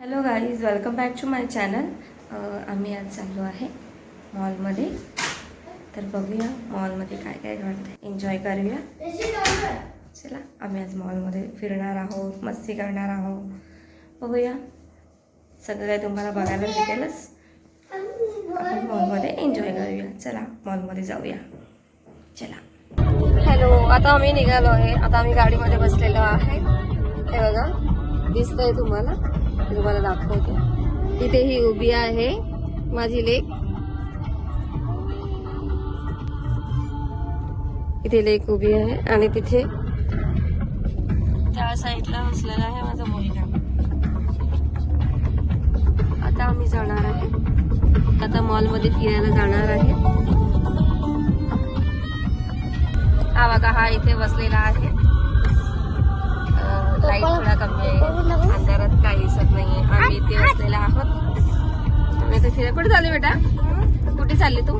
Hello guys, welcome back to my channel. आम्ही आज चाललो आहे मॉलमध्ये. तर बघूया मॉलमध्ये काय काय घडतं, एन्जॉय करूया. चला, आम्ही आज मॉलमध्ये फिरणार आहोत, मस्ती करणार आहोत. बघूया, सगळं काय तुम्हाला बघायला भेटेलच. आपण मॉलमध्ये एन्जॉय करूया. चला मॉलमध्ये जाऊया. चला. हॅलो, आता आम्ही निघालो आहे. आता आम्ही गाडीमध्ये बसलेलो आहे. हे बघा, दिसतंय तुम्हाला दाखवते. इथे ही उभी आहे माझी लेक. इथे लेक उभी आहे आणि तिथे त्या साईडला बसलेला आहे माझा मुलगा. आता आम्ही जाणार आहे. आता मॉलमध्ये फिरायला जाणार आहे. हा बघा, हा इथे बसलेला आहे. लाईट थोडा कमी आहे, अंधारात काही दिसत नाहीये. आम्ही इथे बसलेला आहोत. आम्ही इथे फिरायला. कुठे चालली बेटा? कुठे चालली तू?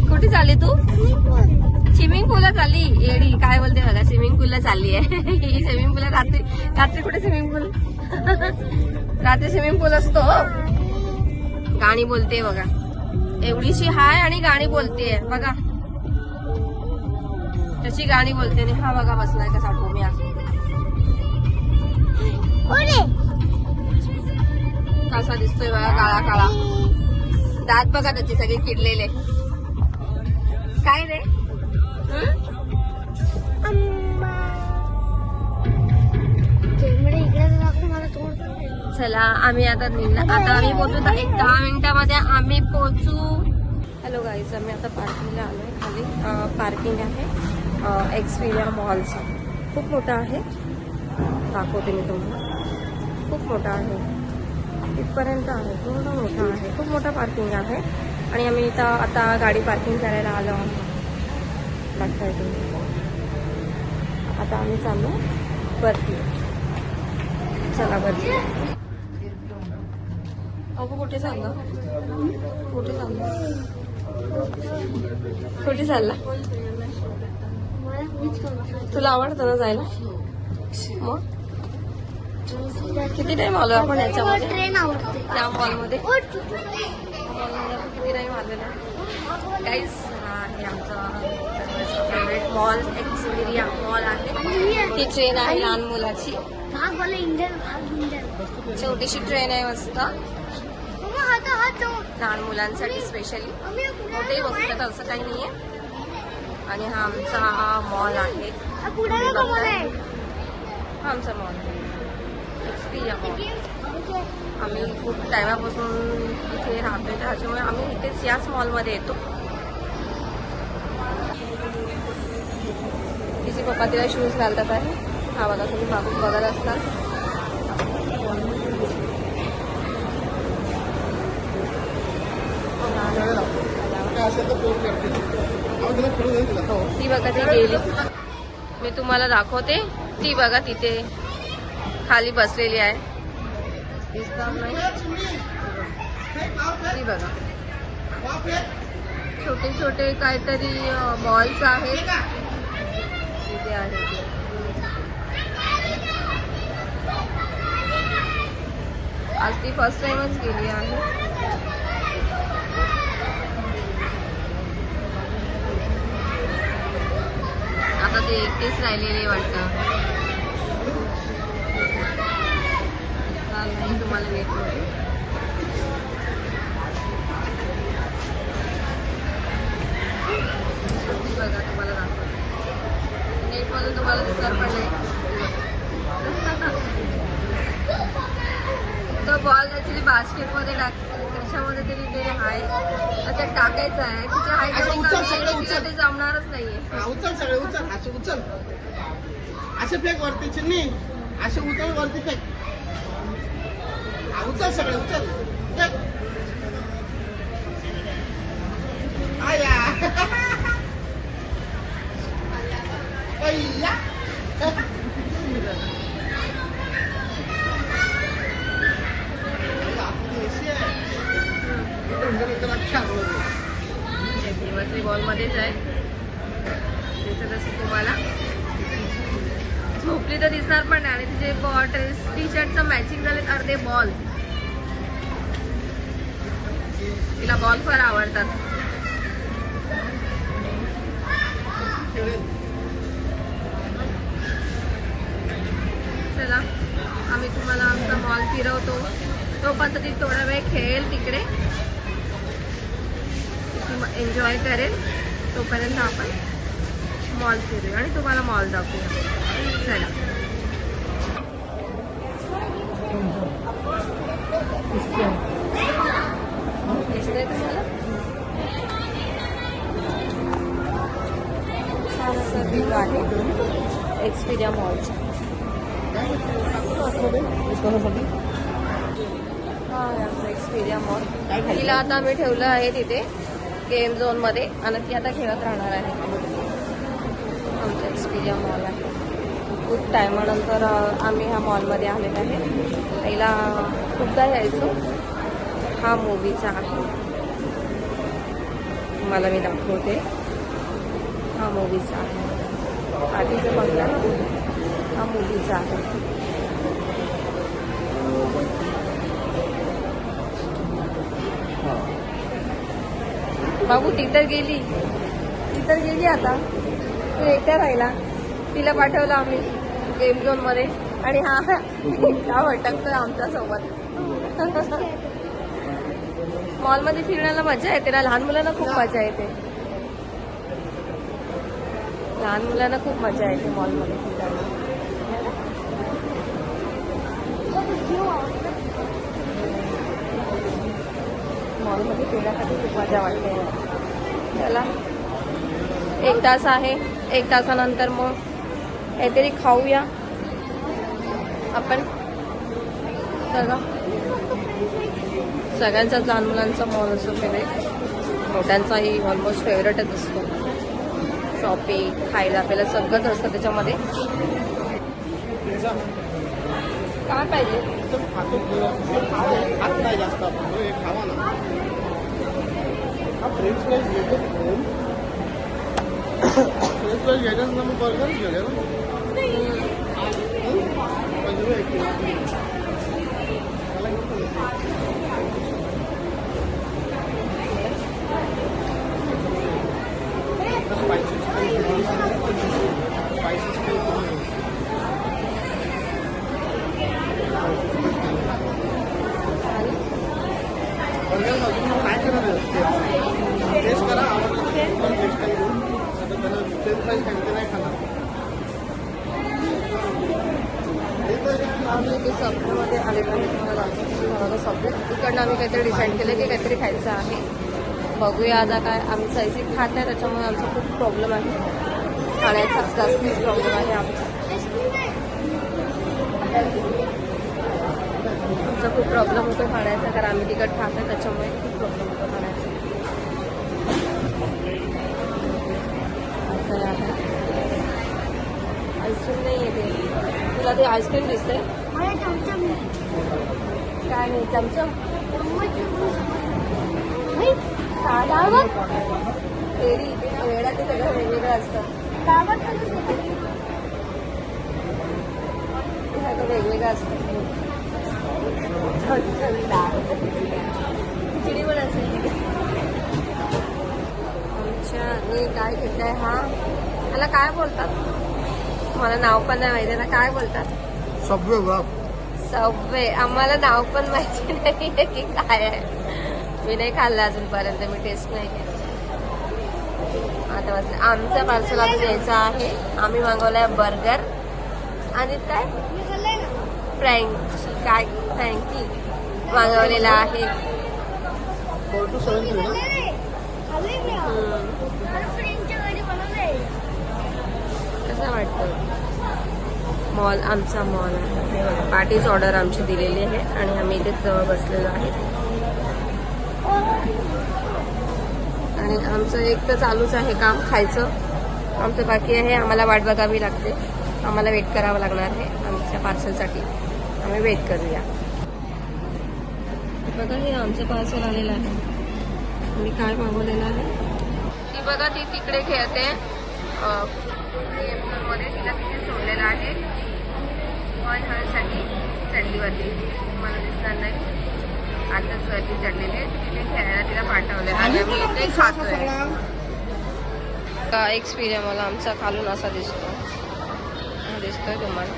कुठे चालली तू? स्विमिंग पूलला चालली. येडी काय बोलते बघा, स्विमिंग पूलला चालली आहे. ही स्विमिंग पूल रात्री कुठे स्विमिंग पूल? रात्री स्विमिंग पूल असतो. गाणी बोलते बघा, एवढीशी हाय आणि गाणी बोलते बघा. तशी गाणी बोलते. आणि हा बघा बसलाय कसा टोम्या. कसा दिसतोय बघा, काळा काळा. दात बघा त्याचे सगळे किडलेले. काय रे? चला, आम्ही आता निघणार. आता आम्ही पोहोचू 10 मिनिटामध्ये आम्ही पोहोचू. हॅलो गाईज, आम्ही आता पार्किंगला आलोय. खाली पार्किंग आहे एक्सपीरिया मॉलचं. खूप मोठा आहे, दाखवते मी तुम्हाला. खूप मोठा आहे, इथपर्यंत आहे. पूर्ण मोठा आहे, खूप मोठा पार्किंग आहे. आणि आम्ही इथं आता गाडी पार्किंग करायला आलो आहोत. बघताय तुम्ही. आता आम्ही चाललो वरती. चला वरती. अगो कुठे चालला? कुठे चालला? कुठे चालला? तुला आवडतं ना जायला? मग किती टाइम आलो आपण याच्यामध्ये? त्या मॉलमध्ये किती टाइम आलेला गाईज. हा आहे आमचा फेवरेट मॉल, एक्सपीरिया मॉल आहे. ही ट्रेन आहे लहान मुलाची. छोटीशी ट्रेन आहे मस्त, लहान मुलांसाठी स्पेशली. मोठेही बसू शकतात असं काही नाहीये. आणि हा आमचा मॉल आहे. हा आमचा मॉल आहे एक्सपीरिया मॉल. आम्ही खूप टायमापासून इथे राहतोय, त्याच्यामुळे आम्ही इथेच याच मॉलमध्ये येतो. तिचे पप्पा तिला शूज घालतात आहे. हा बघा, तुम्ही मागून बघत असणार. ती बघा, ती गेली. मी तुम्हाला दाखवते. ती बघा तिथे खाली बसलेली आहे. दिसणार नाही? ती बघा, छोटे छोटे काहीतरी बॉल्स आहेत तिथे आहे. आज ती फर्स्ट टाइमच गेली आहे. आता ते एकटेच राहिलेले वाटतं. नाही तुम्हाला नेट मध्ये बघा, तुम्हाला दाखवते. नेट मध्ये तुम्हाला दिसणार पण नाही. तो बॉल ऍक्च्युली बास्केट मध्ये कशामध्ये तरी ते आहे, त्याच्यात टाकायचं आहे. तिच्या हाईट ते जमणारच नाहीये. उचल सगळे, उचल. असे उचल, असे फेक वरती चिन्नी. असे उचल वरती फेक. उचल सगळे, उचल. आया अय्या. बॉल मध्येच आहे. तसं तुम्हाला झोपली तर दिसणार पण नाही. आणि तिचे ड्रेस टी शर्टचं मॅचिंग झालेत अर्धे बॉल. तिला बॉल फार आवडतात. चला आम्ही तुम्हाला आमचा मॉल फिरवतो. तोपर्यंत ती थोडा वेळ खेळेल तिकडे, एन्जॉय करेल. तोपर्यंत आपण मॉल फिरूया आणि तुम्हाला मॉल दाखवूया. चला दिसतंय तुम्हाला छान असं व्ह्यू आहे एक्सपिरिया मॉलचा. हा आमचा एक्सपिरिया मॉल. तिला आता आम्ही ठेवलं आहे तिथे गेम झोन मध्ये आणि ती आता खेळत राहणार आहे. आमचा एक्सपिरिया मॉल आहे. खूप टायमानंतर आम्ही ह्या मॉलमध्ये आलेलो आहे. पहिला खूपदा यायचो. हा मूवीचा आहे, मला मी दाखवते. हा मूवीचा आहे. आधीचं बघला ना, हा मूवीचा आहे. बाबू ती तर गेली आता. तू एकट्या राहिला. तिला पाठवलं आम्ही गेम झोन मध्ये आणि हा एकटा भटकतोय आमच्या सोबत. मॉलमध्ये फिरण्याला मजा येते ना. लहान मुलांना खूप मजा येते. लहान मुलांना खूप मजा येते मॉलमध्ये फिरायला. मॉलमध्ये फिरण्यासाठी खूप मजा वाटते. चला 1 तास आहे. 1 तासानंतर मग काहीतरी खाऊया आपण. बघा सगळ्यांचाच लहान मुलांचा मॉल असतो फेवरेट. मोठ्यांचाही ऑलमोस्ट फेवरेटच असतो. शॉपिंग खायला आपल्याला सगळंच असतं त्याच्यामध्ये. काय पाहिजे हात नाही जास्त आपण हे खावा ना. हा फ्रेंच फ्राईज घेतो. फ्रेंच फ्राईज घ्यायचं ना मग बर्गर घेऊया ना. टेस्ट करा. आम्ही इथे सब्वेमध्ये आलेलो आहे. तुम्हाला दाखवतो सब्वे. इकडनं आम्ही काहीतरी डिसाईड केलं की काहीतरी खायचं आहे. बघूया आता काय. आम्ही स्पायसी खात नाही त्याच्यामुळे आमचा खूप प्रॉब्लेम आहे. खाण्याचा जास्तीच प्रॉब्लेम आहे आमचा खूप प्रॉब्लेम होतो खाण्याचा. कारण आम्ही तिकट खात नाही त्याच्यामुळे खूप प्रॉब्लेम होतो खाण्याचा. आईस्क्रीम नाही येते. तुला ते आईस्क्रीम दिसते काय नाही. चमचम तेरी वेळा ते सगळं वेगवेगळं असतं. सगळं वेगवेगळं असतं. खिचडी पण असेल. आमच्या मी काय घेतलंय हा. त्याला काय बोलतात मला नाव पण नाही माहिती ना. काय बोलतात? सबवे. आम्हाला नाव पण माहिती नाही की काय आहे. मी नाही खाल्लं अजूनपर्यंत. मी टेस्ट नाही केलं. आता वाजलं आमचं पार्सल अजून यायचं आहे. आम्ही मागवलाय बर्गर आणि काय फ्रँकी मागवलेला आहे. कसं वाटतं मॉल? आमचा मॉल आहे. पार्टीज ऑर्डर आमची दिलेली आहे आणि आम्ही इथे जवळ बसलेलो आहे. आणि आमचं एक तर चालूच आहे काम खायचं. आमचं बाकी आहे. आम्हाला वाट बघावी लागते. आम्हाला वेट करावं लागणार आहे आमच्या पार्सलसाठी. आम्ही वेट करूया. बघा हे आमचं पार्सल आलेलं आहे. मी काय मागवलेलं आहे ती बघा. ती तिकडे खेळते मध्ये. तिला तिथे सोडलेलं आहे. मॉल हळसाठी चढली वरती, मला दिसणार नाही. आताच वरती चढलेली आहे. तिथे खेळायला तिला पाठवले आणि आम्ही इथे खातोय. का एक्सपिरियन्स मला आमचा खालून असा दिसतोय तुम्हाला.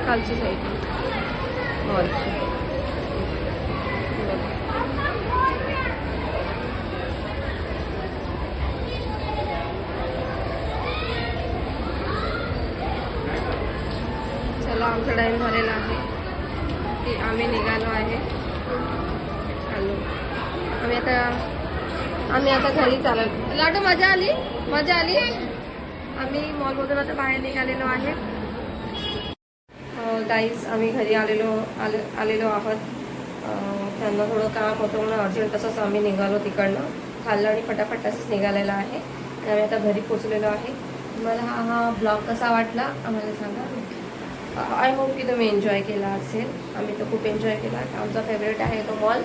खालची साईड मॉलची. चला आमचा टाईम झालेला आहे की आम्ही निघालो आहे. आम्ही आता घरी चाललो. लाडू मजा आली. आम्ही मॉलमधून आता बाहेर निघालेलो आहे. गाईज आम्ही घरी आलेलो आहोत. त्यांना थोडं काम होतं म्हणून अर्जंट तसंच आम्ही निघालो तिकडनं. खाल्लं आणि फटाफट तसंच निघालेला आहे. आणि आम्ही आता घरी पोचलेलो आहे. तुम्हाला हा ब्लॉग कसा वाटला आम्हाला सांगा. आय होप की तुम्ही एन्जॉय केला असेल. आम्ही तर खूप एन्जॉय केला. आमचा फेवरेट आहे तो मॉल.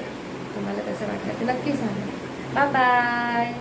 तुम्हाला कसं वाटलं ते नक्की सांगा. Bye bye.